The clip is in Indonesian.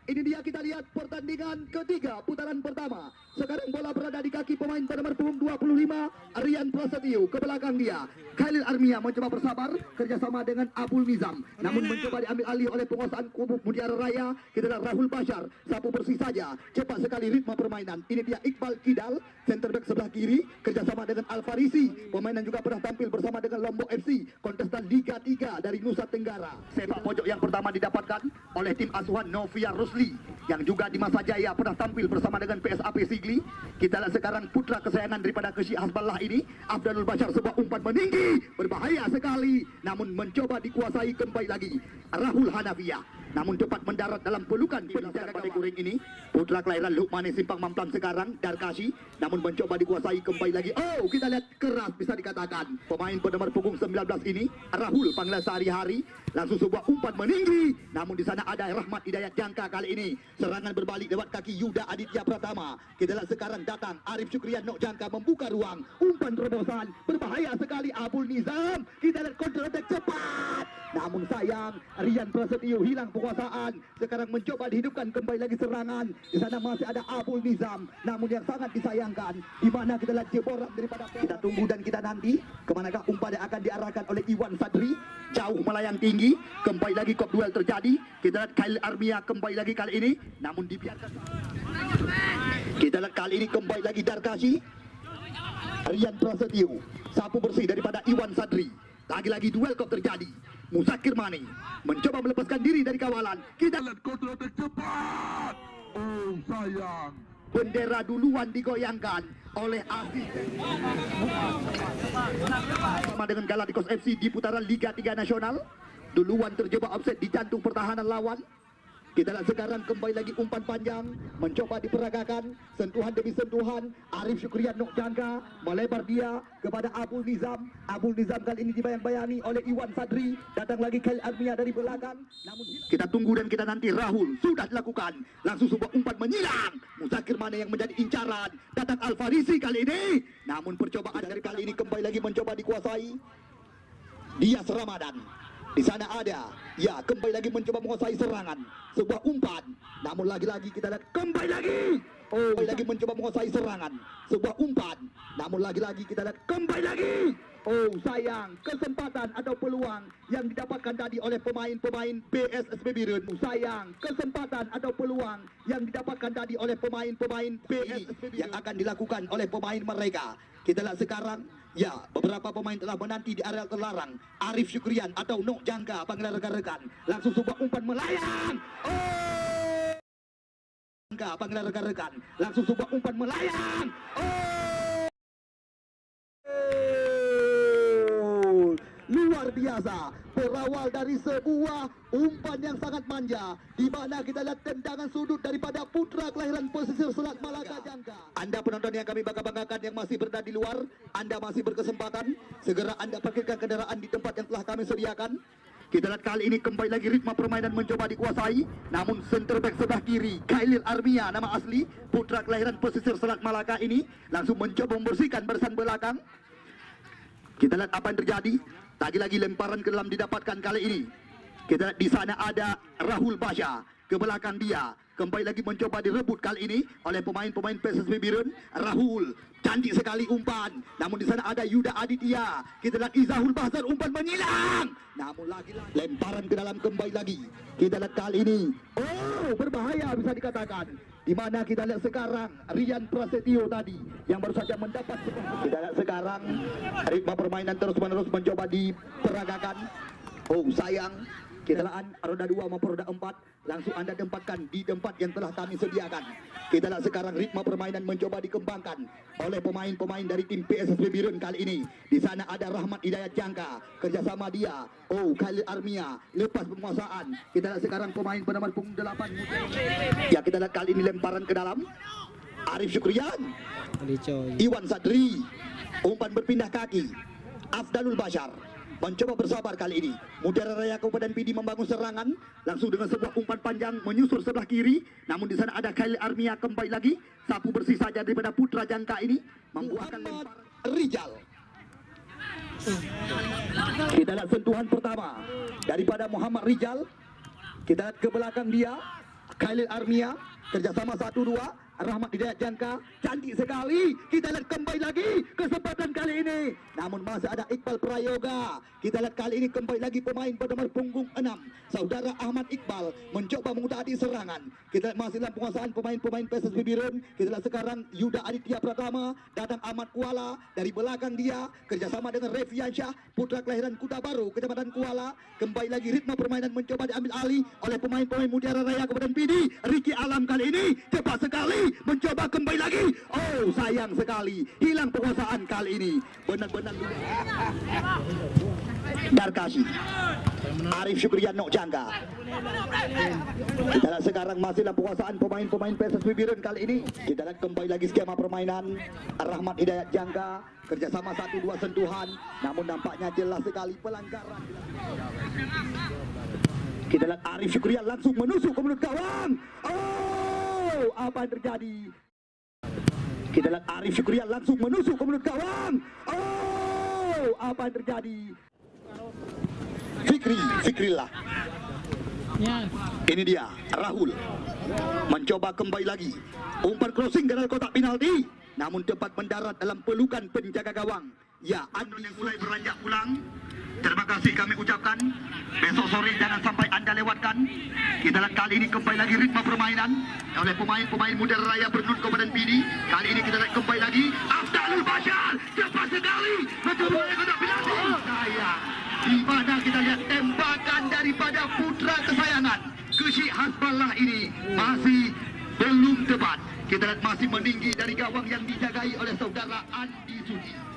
Ini dia kita lihat pertandingan ketiga putaran pertama. Sekarang bola berada di kaki pemain pada nomor punggung 25 Rian Prasetyo. Ke belakang dia Khalil Armia mencoba bersabar kerjasama dengan Abul Nizam, namun mencoba diambil alih oleh penguasaan kubu Mutiara Raya. Kita lihat Rahul Bashar sapu bersih saja, cepat sekali ritme permainan. Ini dia Iqbal Kidal, center back sebelah kiri kerjasama dengan Alfarisi, pemain yang juga pernah tampil bersama dengan Lombok FC, kontestan Liga 3 dari Nusa Tenggara. Sepak pojok yang pertama didapatkan oleh tim asuhan Novia Rusli, yang juga di masa jaya pernah tampil bersama dengan PSAP Sigli. Kita lihat sekarang putra kesayangan daripada Keshi Hasballah ini, Abdul Bashar, sebuah umpan meninggi, berbahaya sekali, namun mencoba dikuasai kembali lagi Rahul Hanafiah, namun cepat mendarat dalam pelukan pada kuring ini. Putra kelahiran Lukmane Simpang Mamplang sekarang, Darkashi, namun mencoba dikuasai kembali lagi. Oh, kita lihat keras bisa dikatakan pemain bernomor punggung 19 ini, Rahul panggilan sehari-hari, langsung sebuah umpan meninggi, namun di sana ada Rahmat Hidayat Jangka. Kali ini serangan berbalik lewat kaki Yuda Aditya Pratama. Kita lihat sekarang datang Arif Syukrian Nok Jangka membuka ruang, umpan terobosan berbahaya sekali Abul Nizam. Kita lihat counter attack cepat, namun sayang Rian Prasetyo hilang penguasaan. Sekarang mencoba dihidupkan kembali lagi serangan. Di sana masih ada Abul Nizam, namun yang sangat disayangkan di mana kita lihat jeboran daripada. Kita tunggu dan kita nanti kemanakah umpan yang akan diarahkan oleh Iwan Sadri, jauh melayang tinggi. Kembali lagi kop duel terjadi. Kita lihat Khalil Armia kembali lagi kali ini, namun dibiarkan. Kita lihat kali ini kembali lagi Darkashi, Rian Prasetyo sapu bersih daripada Iwan Sadri. Lagi-lagi duel kok terjadi. Musakir Mani mencoba melepaskan diri dari kawalan. Kita lihat counter attack cepat. Oh sayang, bendera duluan digoyangkan oleh Aziz sama dengan Galacticos FC di putaran Liga 3 Nasional. Duluan terjebak offset di jantung pertahanan lawan. Kita lihat sekarang kembali lagi umpan panjang, mencoba diperagakan, sentuhan demi sentuhan. Arif Syukrian Nok Jangka melebar dia kepada Abul Nizam. Abul Nizam kali ini dibayang-bayangi oleh Iwan Sadri. Datang lagi Khalil Armia dari belakang, namun kita tunggu dan kita nanti. Rahul sudah dilakukan, langsung sebuah umpan menyilang. Musakir Mane yang menjadi incaran. Datang Alfarisi kali ini, namun percobaan dari kali ini kembali lagi mencoba dikuasai Dias Ramadan. Di sana ada, ya kembali lagi mencoba menguasai serangan. Sebuah umpan, namun lagi-lagi kita lihat kembali lagi. Oh, kembali lagi mencoba menguasai serangan. Sebuah umpan, namun lagi-lagi kita lihat kembali lagi. Oh sayang, kesempatan atau peluang yang didapatkan tadi oleh pemain-pemain PSSB Birun. Sayang, kesempatan atau peluang yang didapatkan tadi oleh pemain-pemain PSSB Birun yang akan dilakukan oleh pemain mereka. Kita lihat sekarang, ya beberapa pemain telah menanti di area terlarang. Arif Syukrian atau Nok Jangka panggilan rekan-rekan, langsung sebuah umpan melayang. Oh, Jangka panggilan rekan-rekan, langsung sebuah umpan melayang. Luar biasa, berawal dari sebuah umpan yang sangat manja, di mana kita lihat tendangan sudut daripada putra kelahiran pesisir Selat Malaka Jangka. Anda penonton yang kami bangga-banggakan yang masih berada di luar, Anda masih berkesempatan segera Anda parkirkan kendaraan di tempat yang telah kami sediakan. Kita lihat kali ini kembali lagi ritme permainan mencoba dikuasai, namun center back sebelah kiri Khalil Armia, nama asli putra kelahiran pesisir Selat Malaka ini, langsung mencoba membersihkan barisan belakang. Kita lihat apa yang terjadi. Lagi-lagi lemparan ke dalam didapatkan kali ini. Kita lihat di sana ada Rahul Bashar, ke belakang dia kembali lagi mencoba direbut kali ini oleh pemain-pemain PSSB Birun. Rahul cantik sekali umpan, namun di sana ada Yuda Aditya. Kita lihat Izahul Bahsar, umpan menyilang, namun lagi-lagi lemparan ke dalam kembali lagi. Kita lihat kali ini, oh berbahaya bisa dikatakan, di mana kita lihat sekarang Rian Prasetyo tadi yang baru saja mendapat. Kita lihat sekarang ritme permainan terus-menerus mencoba diperagakan. Oh sayang, kita lihat roda 2 maupun roda 4 langsung Anda tempatkan di tempat yang telah kami sediakan. Kita lihat sekarang ritme permainan mencoba dikembangkan oleh pemain-pemain dari tim PSSB Birun kali ini. Di sana ada Rahmat Hidayat Jangka, kerjasama dia. Oh, Khalil Armia lepas penguasaan. Kita lihat sekarang pemain bernomor punggung 8. Ya, kita lihat kali ini lemparan ke dalam. Arif Syukrian, Iwan Sadri, umpan berpindah kaki. Afdalul Bashar mencoba bersabar kali ini. Mutiara Raya Kabupaten Pidi membangun serangan langsung dengan sebuah umpan panjang menyusur sebelah kiri. Namun di sana ada Khalil Armia kembali lagi sapu bersih saja daripada putra Jangka ini membuahkan lemparan. Rijal. Kita lihat sentuhan pertama daripada Muhammad Rijal. Kita lihat ke belakang dia Khalil Armia kerjasama 1-2. Rahmat Hidayat jangka, cantik sekali. Kita lihat kembali lagi kesempatan kali ini. Namun masih ada Iqbal Prayoga. Kita lihat kali ini kembali lagi pemain bernomor punggung 6. Saudara Ahmad Iqbal mencoba mengutari serangan. Kita lihat masih dalam penguasaan pemain-pemain PSSB Birun. Kita lihat sekarang Yuda Aditya Pratama, datang Ahmad Kuala dari belakang dia kerjasama dengan Reviansyah, putra kelahiran Kuta Baru, Kecamatan Kuala. Kembali lagi ritme permainan mencoba diambil alih oleh pemain-pemain Mutiara Raya Kabupaten Pidi. Ricky Alam kali ini cepat sekali mencoba kembali lagi. Oh, sayang sekali hilang penguasaan kali ini. Benar-benar Darkashi, Arif Syukrian Nok Jangga. Kita lihat sekarang masih dalam penguasaan pemain-pemain PSSB Birun kali ini. Kita lihat kembali lagi skema permainan. Rahmat Hidayat Jangga kerjasama 1-2 sentuhan, namun nampaknya jelas sekali pelanggaran. Kita lihat Arif Syukrian langsung menusuk ke mulut gawang. Oh, apa yang terjadi? Kita lihat Arif Syukrian langsung menusuk ke mulut gawang. Oh, apa yang terjadi? Fikrillah. Ini dia Rahul mencoba kembali lagi. Umpan crossing ke dalam kotak penalti, namun tepat mendarat dalam pelukan penjaga gawang. Ya, Andi mulai beranjak pulang. Terima kasih kami ucapkan. Besok sore jangan sampai anda lewatkan. Kita lihat kali ini kembali lagi ritme permainan oleh pemain-pemain Mutiara Raya Bernut Kabupaten Pidi. Kali ini kita lihat kembali lagi Afdalul Bashar cepat sekali mencoba kotak penalti. Sayang, di mana kita lihat tembakan daripada putra kesayangan Kesyik Hasballah ini masih belum tepat. Kita lihat masih meninggi dari gawang yang dijagai oleh saudara Andi Suci.